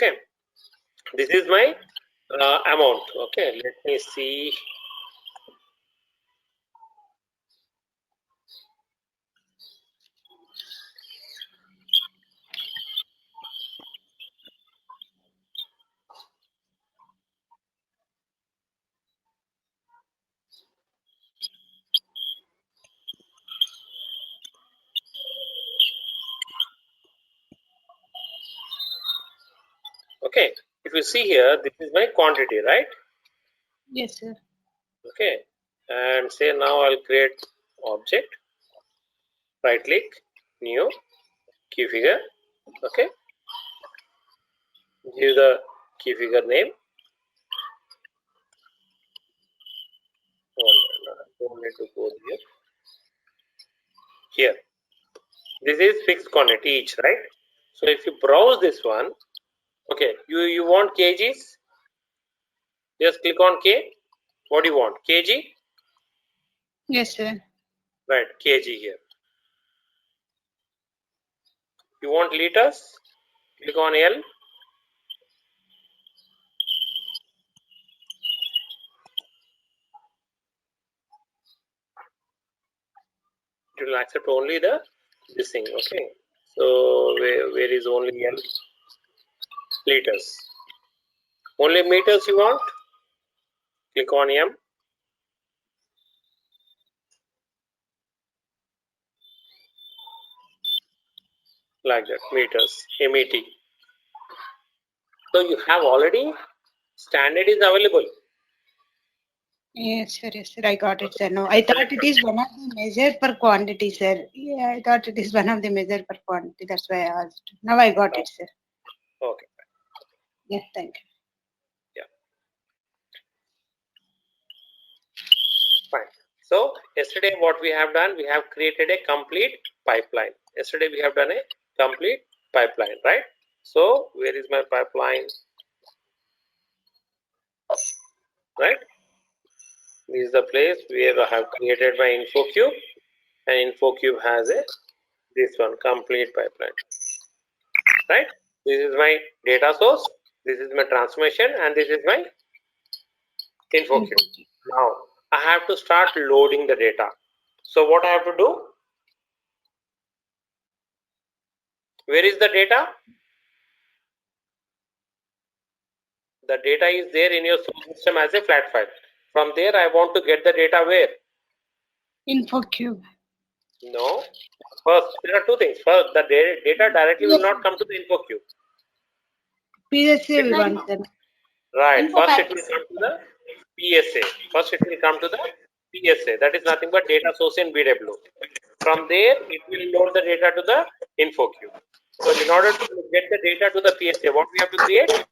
Okay, this is my amount. Okay, let me see. Okay, if you see here, this is my quantity, right? Yes, sir. Okay, and say now I'll create object, right click, new, key figure. Okay, give the key figure name. Don't need to go there. Here, this is fixed quantity each, right? So if you browse this one, okay, you want kgs, just click on K. What do you want? kg? Yes, sir. Right, kg here. You want liters? Click on L. It will accept only this thing. Okay, so where is only L? Liters. Only meters you want? Click on M. Like that, meters, MET. So you have already standard is available. Yes, sir. Yes, sir. I got it, sir. No, I thought it is one of the measure per quantity, sir. Yeah, I thought it is one of the measure per quantity. That's why I asked. Now I got it, sir. Okay. Yes, thank you. Yeah. Fine. So yesterday what we have done, we have created a complete pipeline. Yesterday we have done a complete pipeline, right? So where is my pipeline? Right? This is the place where I have created my info cube, and info cube has this one complete pipeline. Right? This is my data source, this is my transformation, and this is my info cube. Now I have to start loading the data. So what I have to do? Where is the data? The data is there in your source system as a flat file. From there, I want to get the data where? Info cube. No. First, there are two things. First, the data directly will not come to the info cube. PSA we want them. Right. First, it will come to the PSA. First, it will come to the PSA. That is nothing but data source in BW. From there, it will load the data to the info cube. So, in order to get the data to the PSA, what we have to create?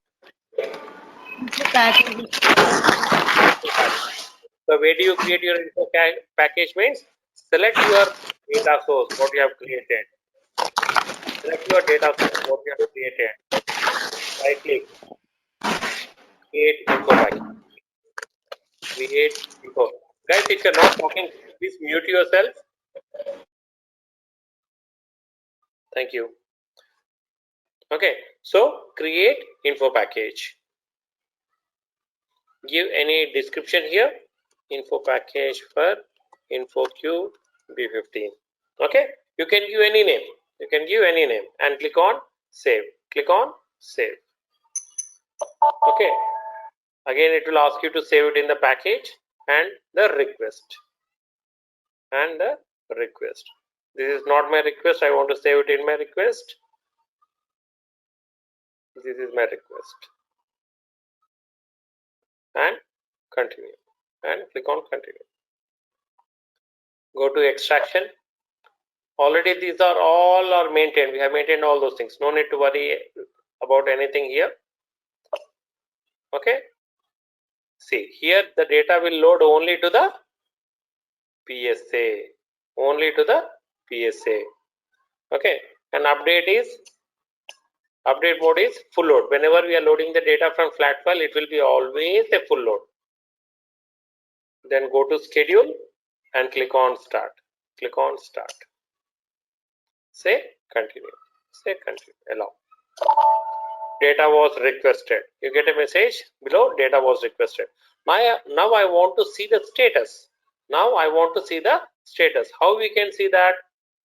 So where do you create your info package means? Select your data source, what you have created. Select your data source, what you have created. Right click. Create info package. Create info. Guys, if you're not talking, please mute yourself. Thank you. Okay, so create info package. Give any description here. Info package for info cube B15. Okay, you can give any name. You can give any name and click on save. Click on save. Okay, again it will ask you to save it in the package and the request. This is not my request. I want to save it in my request. This is my request. And continue. And click on continue. Go to extraction. Already these are all are maintained. We have maintained all those things. No need to worry about anything here. Okay. See, here the data will load only to the PSA. Only to the PSA. Okay. And update mode is full load. Whenever we are loading the data from flat file, it will be always a full load. Then go to schedule and click on start. Click on start. Say continue. Say continue. Allow. data was requested. You get a message below, data was requested. Now I want to see the status. Now I want to see the status. How we can see that?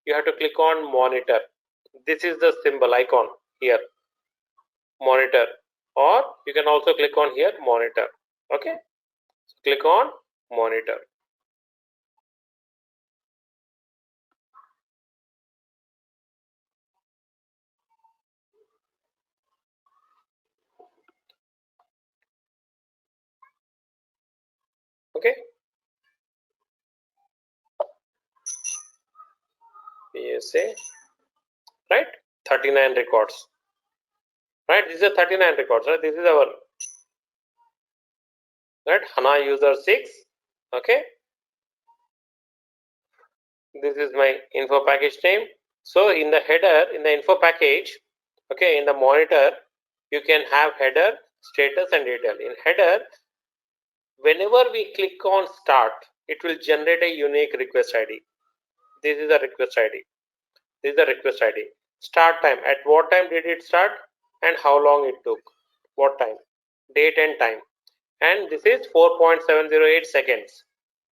You have to click on monitor. This is the symbol icon here, monitor, or you can also click on here, monitor. Okay, so click on monitor. Okay, PSA, right? 39 records, right? This is 39 records, right? This is our, right, HANA user 6. Okay, this is my info package name. So in the header, in the info package, okay, in the monitor, you can have header, status, and detail. In header, whenever we click on start, it will generate a unique request ID. This is a request ID. This is the request ID. Start time. At what time did it start and how long it took? What time? Date and time. And this is 4.708 seconds.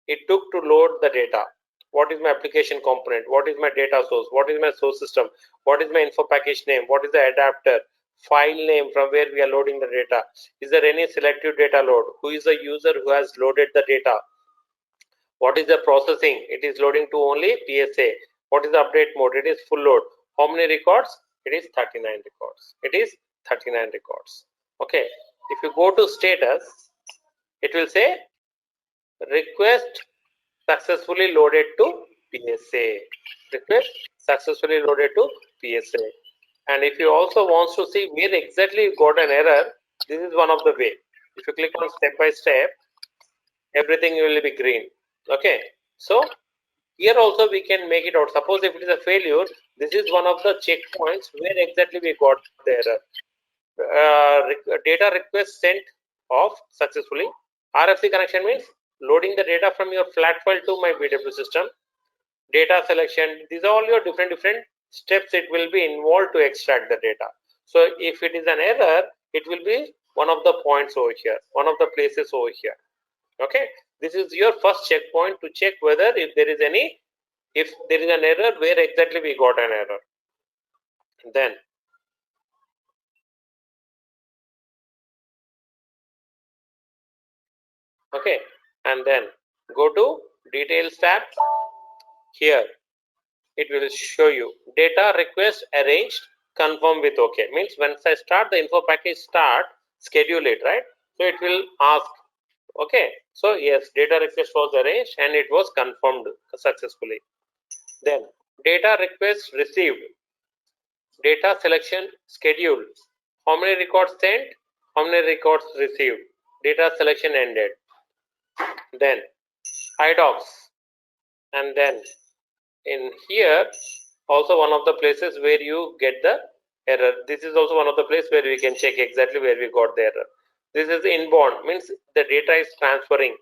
It took to load the data. What is my application component? What is my data source? What is my source system? What is my info package name? What is the adapter? File name from where we are loading the data. Is there any selective data load? Who is the user who has loaded the data? What is the processing? It is loading to only PSA. What is the update mode? It is full load. How many records? It is 39 records. It is 39 records. Okay. If you go to status, it will say request successfully loaded to PSA. Request successfully loaded to PSA. And if you also want to see where exactly you got an error, this is one of the way. If you click on step by step, everything will be green. Okay, so here also we can make it out. Suppose if it is a failure, this is one of the checkpoints where exactly we got the error. Data request sent off successfully. RFC connection means loading the data from your flat file to my BW system. Data selection, these are all your different steps it will be involved to extract the data. So if it is an error, it will be one of the points over here, one of the places over here. Okay, this is your first checkpoint to check whether if there is an error, where exactly we got an error. Then okay, and then go to details tab. Here it will show you data request arranged, confirm with OK. Means once I start the info package start, schedule it, right? So it will ask, okay, so yes, data request was arranged and it was confirmed successfully. Then data request received, data selection scheduled, how many records sent, how many records received, data selection ended. Then IDOCs, and then in here also one of the places where you get the error. This is also one of the places where we can check exactly where we got the error. This is inbound, means the data is transferring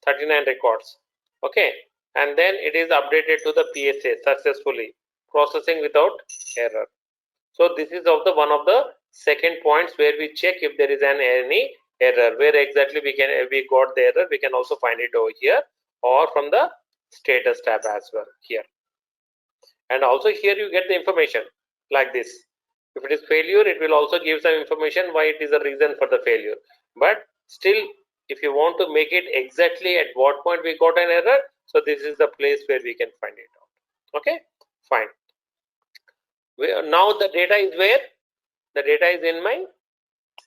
39 records. Okay, and then it is updated to the PSA successfully, processing without error. So this is also one of the second points where we check if there is any error, where exactly we got the error. We can also find it over here or from the status tab as well here. And also here you get the information like this. If it is failure, it will also give some information why it is a reason for the failure. But still, if you want to make it exactly at what point we got an error, so this is the place where we can find it out. Okay, fine. Now the data is where? The data is in my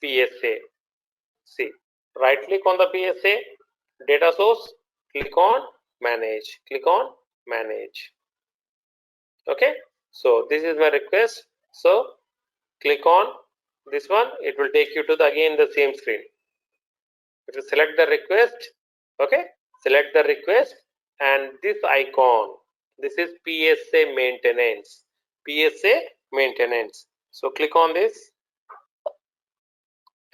PSA. See, right click on the PSA, data source, click on manage, click on manage. Okay, so this is my request. So click on this one, it will take you to again the same screen. If you select the request, okay, select the request and this icon, this is PSA maintenance. PSA maintenance. So click on this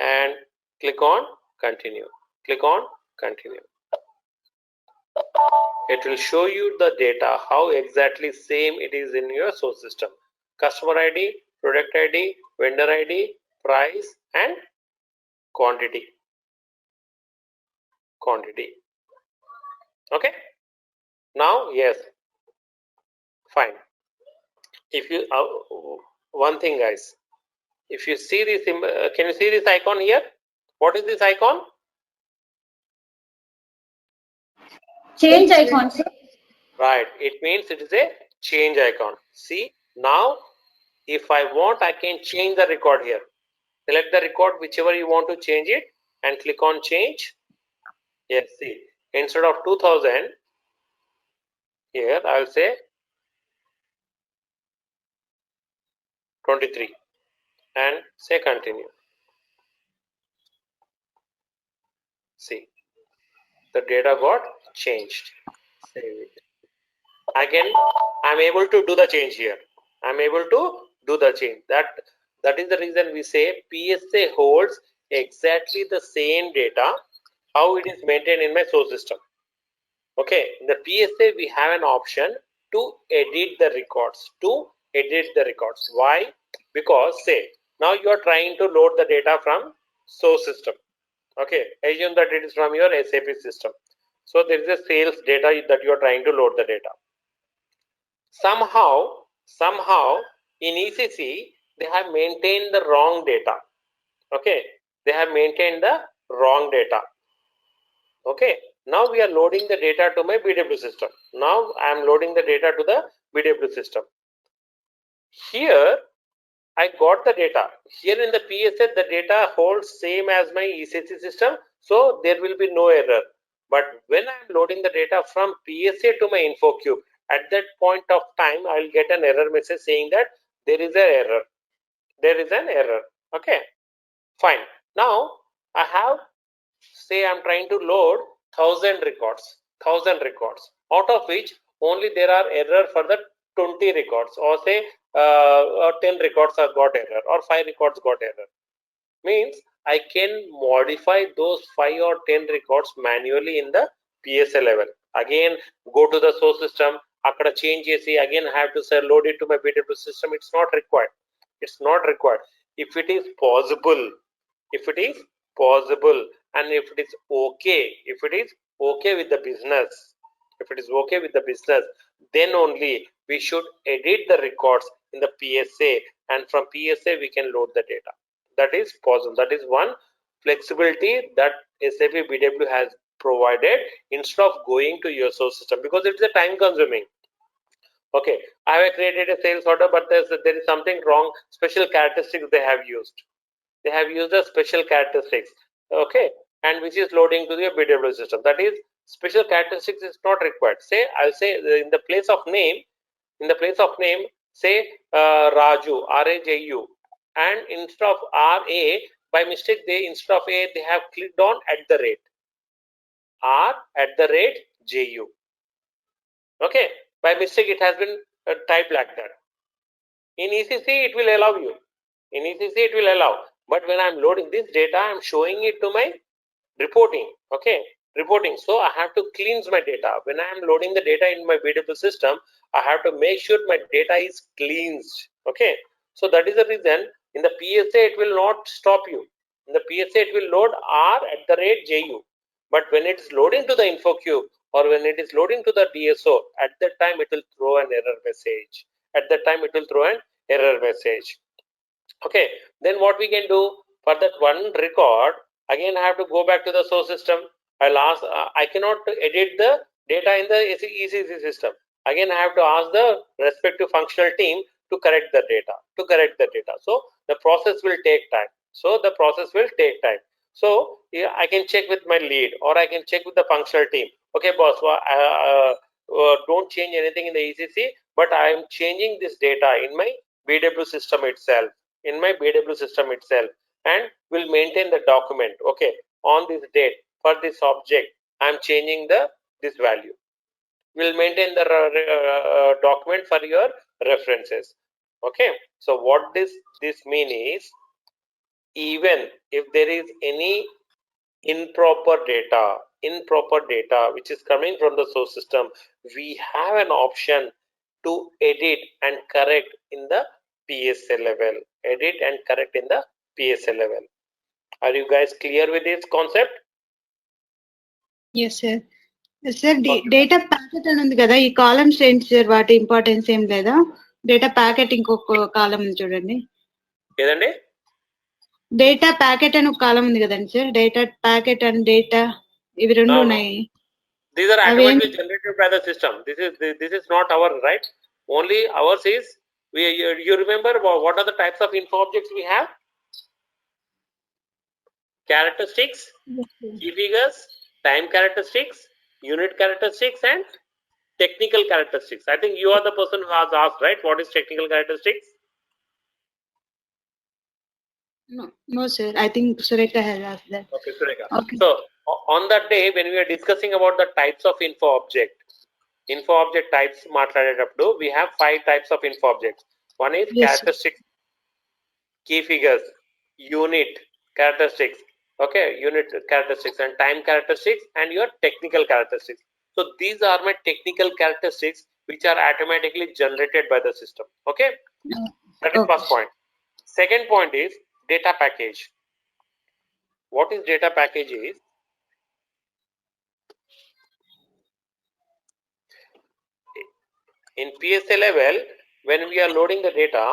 and click on continue. Click on continue. It will show you the data, how exactly same it is in your source system. Customer ID, product ID, vendor ID, price and quantity. Okay, now yes, fine. If you one thing guys, if you see this can you see this icon here? What is this icon? Change icon, sir. Right, it means it is a change icon. See, now if I want, I can change the record here. Select the record whichever you want to change it and click on change. Yes, see, instead of 2000 here I will say 23 and say continue. See, the data got changed. Save it. Again, I'm able to do the change here. I'm able to do the change. That is the reason we say PSA holds exactly the same data how it is maintained in my source system. Okay, in the PSA we have an option to edit the records. Why? Because say now you are trying to load the data from source system. Okay, assume that it is from your SAP system. So there is a sales data that you are trying to load the data. Somehow in ECC they have maintained the wrong data. Okay, they have maintained the wrong data. Okay, now we are loading the data to my BW system. Now I am loading the data to the BW system. Here I got the data. Here in the PSA the data holds same as my ECC system, so there will be no error. But when I am loading the data from PSA to my InfoCube, at that point of time I will get an error message saying that there is an error. Okay, fine. Now I have, say I'm trying to load 1000 records, out of which only there are error for the 20 records, or say 10 records have got error, or 5 records got error. Means I can modify those 5 or 10 records manually in the PSA level. Again, go to the source system, akkada change chesi, again have to say load it to my BW system. It's not required. If it is possible, and if it is okay with the business, then only we should edit the records in the PSA, and from PSA we can load the data. That is possible. That is one flexibility that SAP BW has provided instead of going to your source system, because it's a time consuming. Okay, I have created a sales order, but there is something wrong. Special characteristics they have used. They have used a special characteristics. Okay, and which is loading to the BW system. That is, special characteristics is not required. Say I'll say in the place of name, say Raju, R-A-J-U, and instead of R-A, by mistake instead of A they have clicked on @J-U. Okay, by mistake it has been typed like that. In ECC it will allow you. But when I'm loading this data, I'm showing it to my reporting. Okay, reporting. So I have to cleanse my data. When I am loading the data in my BW system, I have to make sure my data is cleansed. Okay, so that is the reason in the PSA it will not stop you. In the PSA it will load R@J-U. But when it is loading to the InfoCube or when it is loading to the DSO, at that time it will throw an error message. Okay, then what we can do for that one record, again I have to go back to the source system. I'll ask, I cannot edit the data in the ECC system. Again I have to ask the respective functional team to correct the data. So the process will take time. So yeah, I can check with my lead, or I can check with the functional team. Okay, boss, don't change anything in the ECC, but I am changing this data in my BW system itself. And will maintain the document. Okay, on this date for this object I am changing this value. Will maintain the document for your references. Okay, so what this mean is, even if there is any improper data which is coming from the source system, we have an option to edit and correct in the PSA level. PSA level. Are you guys clear with this concept? Yes, sir. Sir data packet అని ఉంది కదా, ఈ columns ఏంటి sir? వాటి importance ఏం లేదా? Data packet ఇంకొక కాలం ఉంది చూడండి. ఏదండి? డేటా ప్యాకెట్ అని ఒక కాలం ఉంది కదండి sir. Data packet and data ఇవి రెండు ఉన్నాయి. These are automatically generated by the system. This is not our right. Only ours is you remember what are the types of info objects we have? Characteristics, key figures, time characteristics, unit characteristics, and technical characteristics. I think you are the person who has asked, right? What is technical characteristics? No, sir. I think Surekha has asked that. Okay, Surekha. Okay. So on that day when we are discussing about the types of info object types మాట్లాడేటప్పుడు we have 5 types of info objects. One is characteristics, key figures, unit characteristics, okay, unit characteristics, and time characteristics, and your technical characteristics. So these are my technical characteristics which are automatically generated by the system. Okay, that is first point. Second point is data package. What is data package is, in PSA level, when we are loading the data,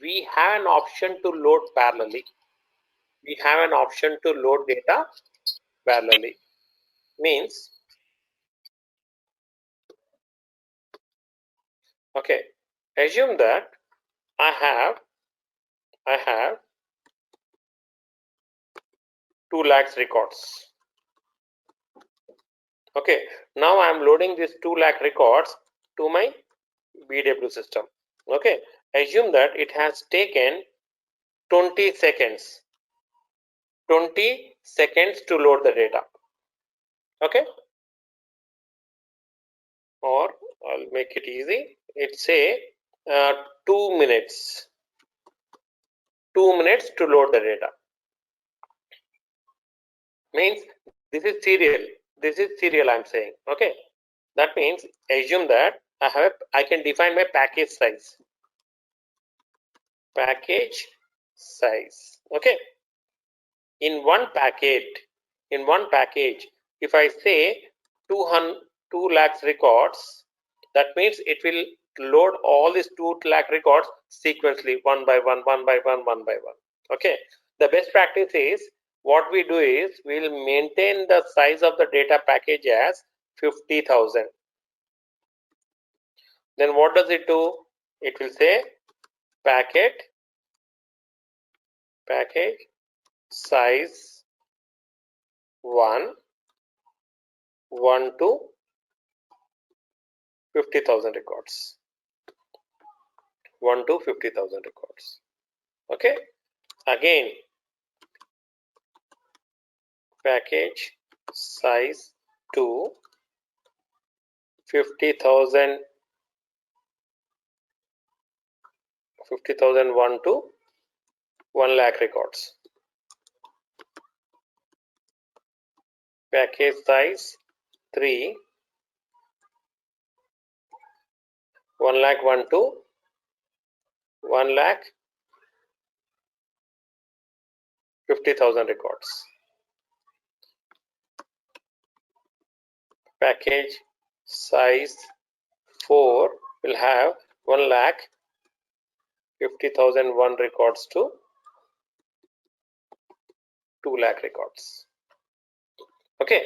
we have an option to load parallelly. We have an option to load data parallelly. Means, okay, assume that I have 2 lakhs records. Okay, now I am loading this 2 lakh records to my BW system. Okay, assume that it has taken 20 seconds to load the data. Okay, or I'll make it easy. It's say 2 minutes. 2 minutes to load the data. Means this is serial. This is serial I'm saying. Okay, that means assume that I can define my package size. Package size. Okay, in one package, if I say 2 lakhs records, that means it will load all these 2 lakh records sequentially, one by one. Okay, the best practice is, what we do is we will maintain the size of the data package as 50,000. Then what does it do? It will say package size 1 to 50,000 records. 1 to 50,000 records. Okay, again package size 2 50,000 1 to 1 lakh records. Package size 3 1 lakh 1 to 1 lakh 50,000 records. Package size 4 will have 1 lakh 50,001 records to 2 lakh records. Okay,